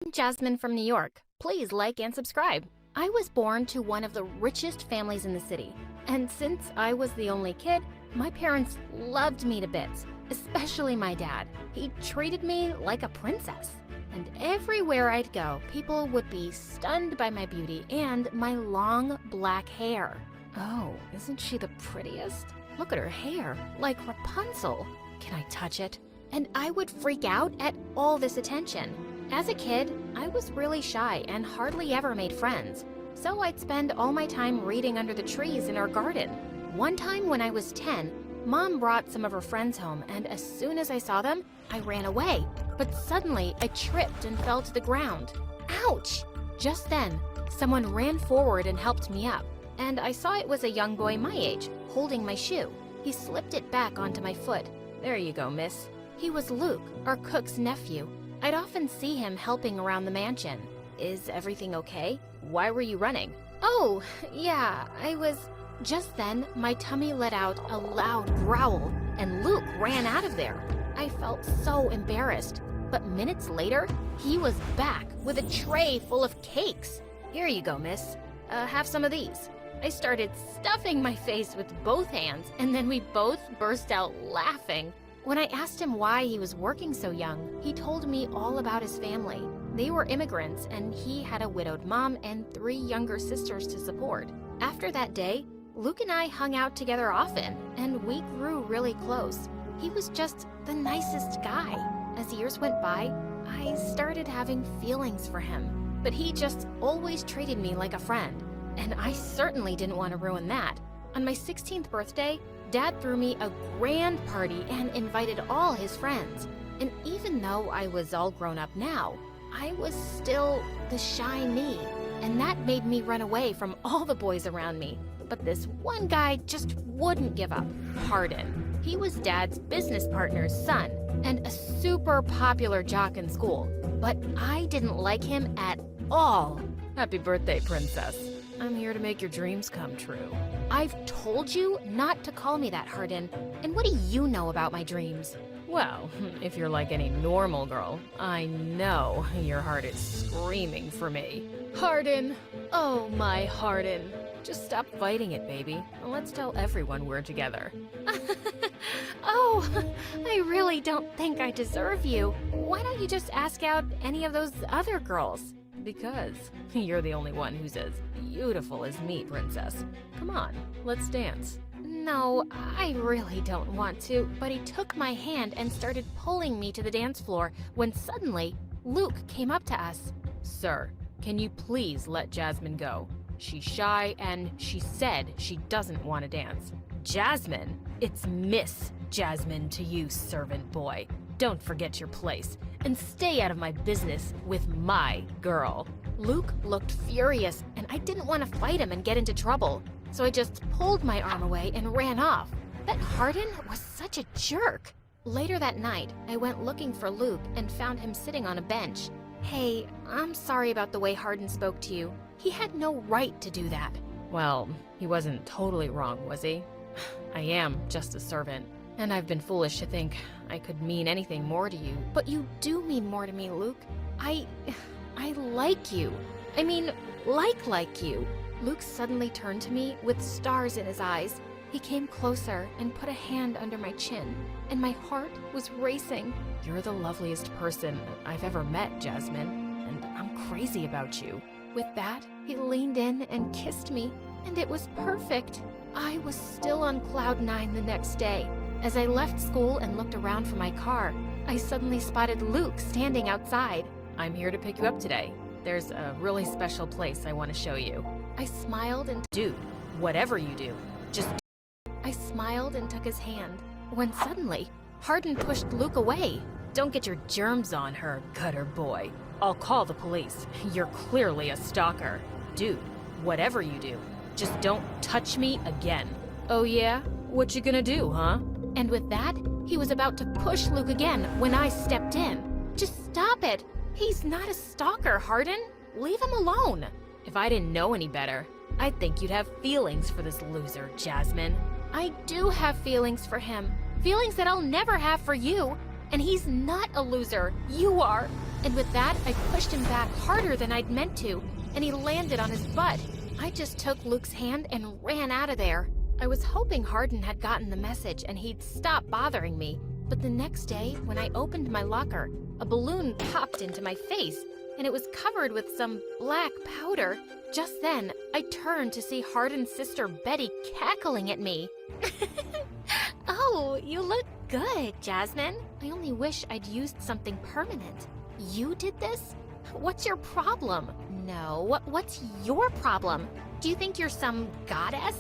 I'm Jasmine from New York. Please like and subscribe. I was born to one of the richest families in the city, and since I was the only kid, my parents loved me to bits, especially my dad. He treated me like a princess. And everywhere I'd go, people would be stunned by my beauty and my long black hair. Oh, isn't she the prettiest? Look at her hair, like Rapunzel. Can I touch it? And I would freak out at all this attention. As a kid, I was really shy and hardly ever made friends, so I'd spend all my time reading under the trees in our garden. One time when I was 10, Mom brought some of her friends home, and as soon as I saw them, I ran away. But suddenly, I tripped and fell to the ground. Ouch! Just then, someone ran forward and helped me up, and I saw it was a young boy my age, holding my shoe. He slipped it back onto my foot. There you go, miss. He was Luke, our cook's nephew. I'd often see him helping around the mansion. Is everything okay? Why were you running? Oh, yeah, I was... Just then, my tummy let out a loud growl, and Luke ran out of there. I felt so embarrassed, but minutes later, he was back with a tray full of cakes. Here you go, miss. Have some of these. I started stuffing my face with both hands, and then we both burst out laughing. When I asked him why he was working so young, he told me all about his family. They were immigrants, and he had a widowed mom and 3 younger sisters to support. After that day, Luke and I hung out together often, and we grew really close. He was just the nicest guy. As years went by, I started having feelings for him, but he just always treated me like a friend, and I certainly didn't want to ruin that. On my 16th birthday, Dad threw me a grand party and invited all his friends. And even though I was all grown up now, I was still the shy me, and that made me run away from all the boys around me. But this one guy just wouldn't give up, Hardin. He was Dad's business partner's son and a super popular jock in school. But I didn't like him at all. Happy birthday, princess. I'm here to make your dreams come true. I've told you not to call me that, Hardin. And what do you know about my dreams? Well, if you're like any normal girl, I know your heart is screaming for me. Hardin, oh my Hardin. Just stop fighting it, baby, and let's tell everyone we're together. Oh, I really don't think I deserve you. Why don't you just ask out any of those other girls? Because you're the only one who's as beautiful as me, princess. Come on, let's dance. No, I really don't want to, but he took my hand and started pulling me to the dance floor when suddenly Luke came up to us. Sir, can you please let Jasmine go? She's shy, and she said she doesn't want to dance. Jasmine? It's Miss Jasmine to you, servant boy. Don't forget your place, and stay out of my business with my girl. Luke looked furious, and I didn't want to fight him and get into trouble, so I just pulled my arm away and ran off. That Hardin was such a jerk. Later that night, I went looking for Luke and found him sitting on a bench. Hey, I'm sorry about the way Hardin spoke to you. He had no right to do that. Well, he wasn't totally wrong, was he? I am just a servant, and I've been foolish to think I could mean anything more to you. But you do mean more to me, Luke. I like you. I mean, like you. Luke suddenly turned to me with stars in his eyes. He came closer and put a hand under my chin, and my heart was racing. You're the loveliest person I've ever met, Jasmine, and I'm crazy about you. With that, he leaned in and kissed me, and it was perfect. I was still on cloud 9 the next day. As I left school and looked around for my car, I suddenly spotted Luke standing outside. I'm here to pick you up today. There's a really special place I want to show you. I smiled and dude, whatever you do, just I smiled and took his hand, when suddenly, Hardin pushed Luke away. Don't get your germs on her, gutter boy. I'll call the police. You're clearly a stalker. Dude, whatever you do, just don't touch me again. Oh yeah? What you gonna do, huh? And with that, he was about to push Luke again when I stepped in. Just stop it. He's not a stalker, Hardin. Leave him alone. If I didn't know any better, I'd think you'd have feelings for this loser, Jasmine. I do have feelings for him. Feelings that I'll never have for you. And he's not a loser. You are. And with that, I pushed him back harder than I'd meant to, and he landed on his butt. I just took Luke's hand and ran out of there. I was hoping Hardin had gotten the message and he'd stop bothering me. But the next day, when I opened my locker, a balloon popped into my face, and it was covered with some black powder. Just then, I turned to see Hardin's sister Betty cackling at me. Oh, you look good, Jasmine. I only wish I'd used something permanent. You did this? What's your problem? No, what's your problem? Do you think you're some goddess?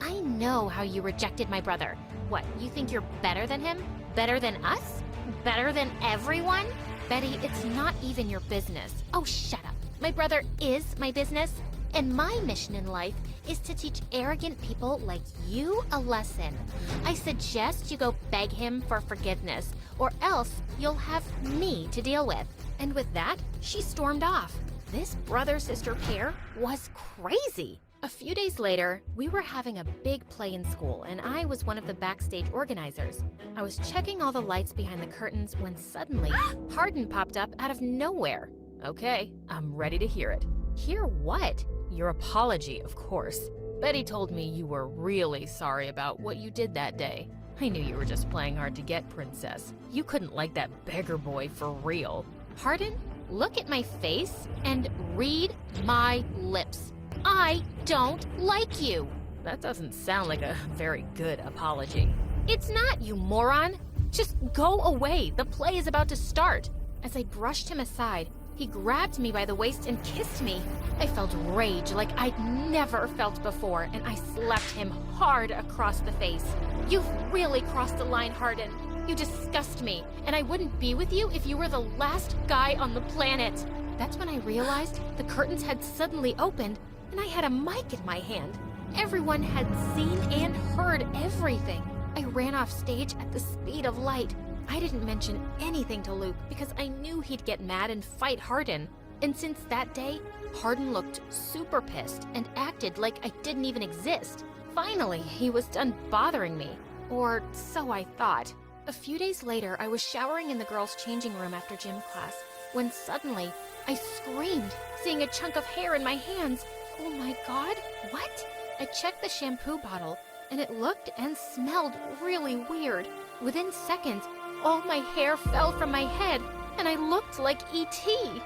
I know how you rejected my brother. What, you think you're better than him? Better than us? Better than everyone? Betty, it's not even your business. Oh, shut up. My brother is my business, and my mission in life is to teach arrogant people like you a lesson. I suggest you go beg him for forgiveness, or else you'll have me to deal with. And with that, she stormed off. This brother-sister pair was crazy. A few days later, we were having a big play in school, and I was one of the backstage organizers. I was checking all the lights behind the curtains when suddenly, Hardin popped up out of nowhere. Okay, I'm ready to hear it. Hear what? Your apology, of course. Betty told me you were really sorry about what you did that day. I knew you were just playing hard to get, Princess. You couldn't like that beggar boy for real. Hardin, look at my face and read my lips. I don't like you. That doesn't sound like a very good apology. It's not, you moron. Just go away. The play is about to start. As I brushed him aside, he grabbed me by the waist and kissed me. I felt rage like I'd never felt before, and I slapped him hard across the face. You've really crossed the line, Hardin. You disgust me, and I wouldn't be with you if you were the last guy on the planet. That's when I realized the curtains had suddenly opened, and I had a mic in my hand. Everyone had seen and heard everything. I ran off stage at the speed of light. I didn't mention anything to Luke because I knew he'd get mad and fight Hardin. And since that day, Hardin looked super pissed and acted like I didn't even exist. Finally, he was done bothering me. Or so I thought. A few days later, I was showering in the girls' changing room after gym class, when suddenly, I screamed, seeing a chunk of hair in my hands. Oh my God, what? I checked the shampoo bottle, and it looked and smelled really weird. Within seconds, all my hair fell from my head, and I looked like E.T.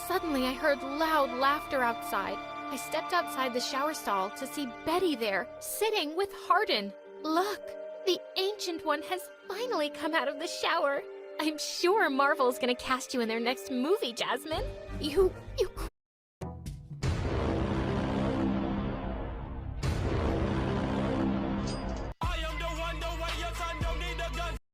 Suddenly, I heard loud laughter outside. I stepped outside the shower stall to see Betty there, sitting with Hardin. Look, the Ancient One has finally come out of the shower. I'm sure Marvel's gonna cast you in their next movie, Jasmine. You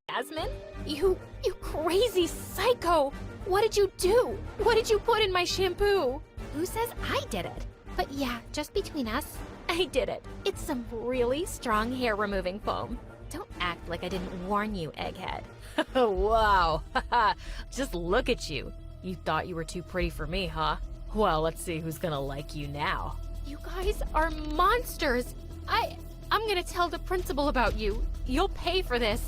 Jasmine? You crazy psycho! What did you do? What did you put in my shampoo? Who says I did it? But yeah, just between us, I did it. It's some really strong hair removing foam. Don't act like I didn't warn you, egghead. Wow, just look at you. You thought you were too pretty for me, huh? Well, let's see who's gonna like you now. You guys are monsters. I'm gonna tell the principal about you. You'll pay for this.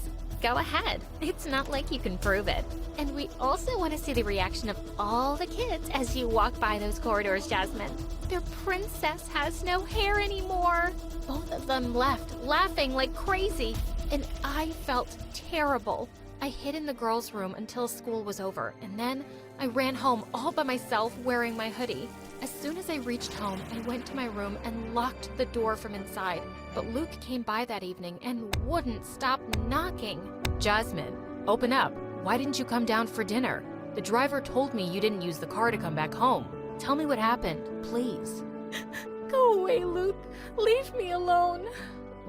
Go ahead. It's not like you can prove it. And we also want to see the reaction of all the kids as you walk by those corridors, Jasmine. Their princess has no hair anymore. Both of them left, laughing like crazy. And I felt terrible. I hid in the girls' room until school was over, and then I ran home all by myself wearing my hoodie. As soon as I reached home, I went to my room and locked the door from inside. But Luke came by that evening and wouldn't stop knocking. Jasmine, open up. Why didn't you come down for dinner? The driver told me you didn't use the car to come back home. Tell me what happened, please. Go away, Luke. Leave me alone.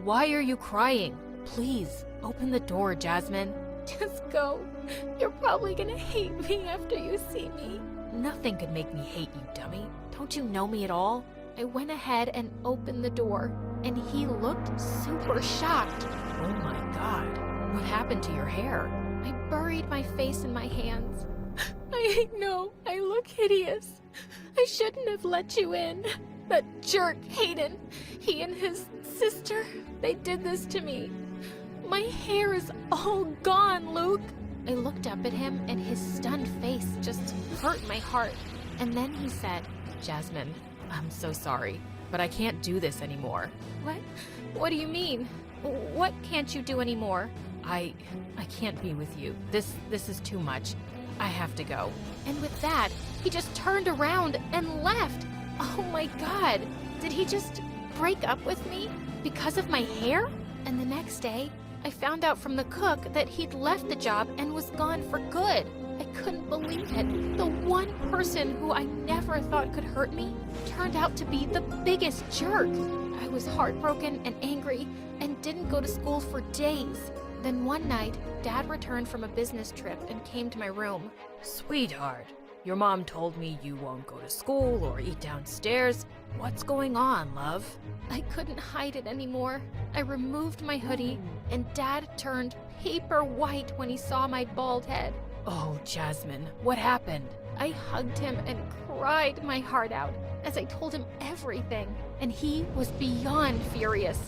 Why are you crying? Please, open the door, Jasmine. Just go. You're probably gonna hate me after you see me. Nothing could make me hate you, dummy. Don't you know me at all? I went ahead and opened the door, and he looked super shocked. Oh my God, what happened to your hair? I buried my face in my hands. I know, I look hideous. I shouldn't have let you in. That jerk, Hayden, he and his sister, they did this to me. My hair is all gone, Luke. I looked up at him and his stunned face just hurt my heart. And then he said, Jasmine, I'm so sorry, but I can't do this anymore. "What? What do you mean? What can't you do anymore?" I can't be with you. This is too much. I have to go. And with that, he just turned around and left. Oh my God! Did he just break up with me because of my hair? And the next day, I found out from the cook that he'd left the job and was gone for good. I couldn't believe it. The one person who I never thought could hurt me turned out to be the biggest jerk. I was heartbroken and angry and didn't go to school for days. Then one night, Dad returned from a business trip and came to my room. Sweetheart, your mom told me you won't go to school or eat downstairs. What's going on, love? I couldn't hide it anymore. I removed my hoodie, and Dad turned paper white when he saw my bald head. Oh, Jasmine, what happened? I hugged him and cried my heart out as I told him everything, and he was beyond furious.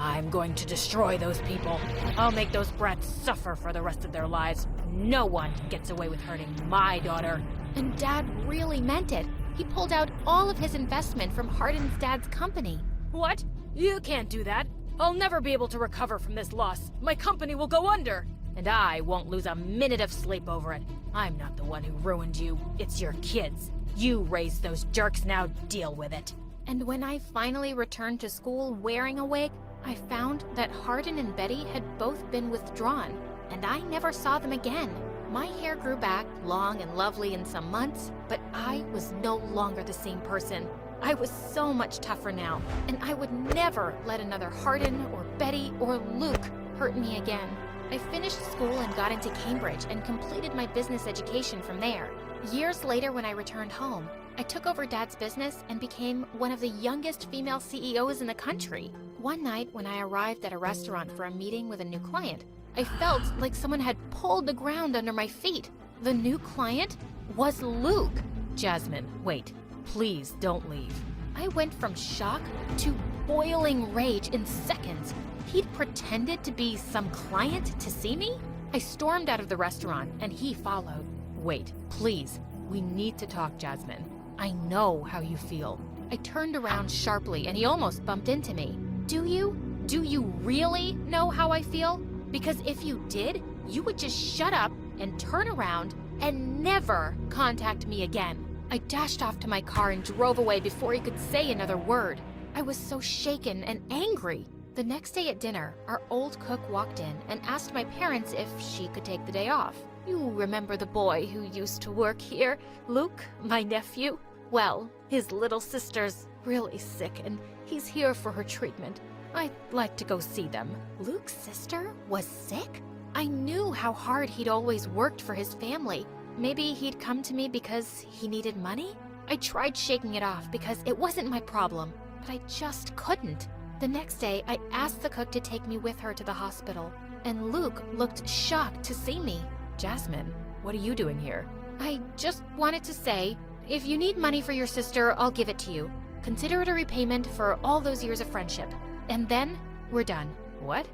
I'm going to destroy those people. I'll make those brats suffer for the rest of their lives. No one gets away with hurting my daughter. And Dad really meant it. He pulled out all of his investment from Hardin's dad's company. What? You can't do that. I'll never be able to recover from this loss. My company will go under. And I won't lose a minute of sleep over it. I'm not the one who ruined you. It's your kids. You raised those jerks, now deal with it. And when I finally returned to school wearing a wig, I found that Hardin and Betty had both been withdrawn, and I never saw them again. My hair grew back, long and lovely in some months, but I was no longer the same person. I was so much tougher now, and I would never let another Hardin or Betty or Luke hurt me again. I finished school and got into Cambridge and completed my business education from there. Years later, when I returned home, I took over Dad's business and became one of the youngest female CEOs in the country. One night, when I arrived at a restaurant for a meeting with a new client, I felt like someone had pulled the ground under my feet. The new client was Luke. Jasmine, wait. Please don't leave. I went from shock to boiling rage in seconds. He'd pretended to be some client to see me? I stormed out of the restaurant, and he followed. Wait, please. We need to talk, Jasmine. I know how you feel. I turned around sharply, and he almost bumped into me. Do you? Do you really know how I feel? Because if you did, you would just shut up and turn around and never contact me again. I dashed off to my car and drove away before he could say another word. I was so shaken and angry. The next day at dinner, our old cook walked in and asked my parents if she could take the day off. You remember the boy who used to work here, Luke, my nephew? Well, his little sister's really sick and he's here for her treatment. I'd like to go see them. Luke's sister was sick? I knew how hard he'd always worked for his family. Maybe he'd come to me because he needed money? I tried shaking it off because it wasn't my problem, but I just couldn't. The next day, I asked the cook to take me with her to the hospital, and Luke looked shocked to see me. Jasmine, what are you doing here? I just wanted to say, if you need money for your sister, I'll give it to you. Consider it a repayment for all those years of friendship. And then, we're done. What?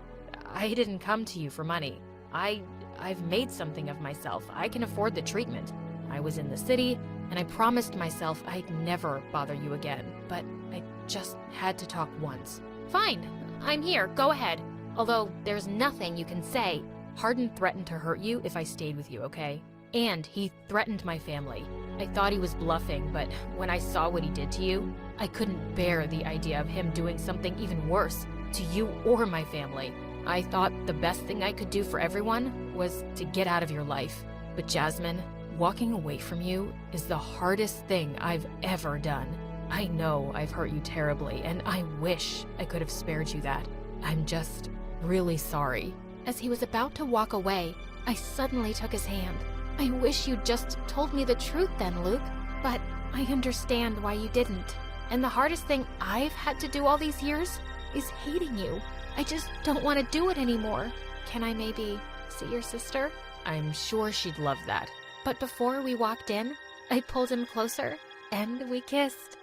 I didn't come to you for money. I've made something of myself. I can afford the treatment. I was in the city, and I promised myself I'd never bother you again, but I just had to talk once. Fine, I'm here, go ahead. Although there's nothing you can say. Hardin threatened to hurt you if I stayed with you, okay? And he threatened my family. I thought he was bluffing, but when I saw what he did to you, I couldn't bear the idea of him doing something even worse to you or my family. I thought the best thing I could do for everyone was to get out of your life. But Jasmine, walking away from you is the hardest thing I've ever done. I know I've hurt you terribly, and I wish I could have spared you that. I'm just really sorry. As he was about to walk away, I suddenly took his hand. I wish you'd just told me the truth then, Luke. But I understand why you didn't. And the hardest thing I've had to do all these years is hating you. I just don't want to do it anymore. Can I maybe see your sister? I'm sure she'd love that. But before we walked in, I pulled him closer and we kissed.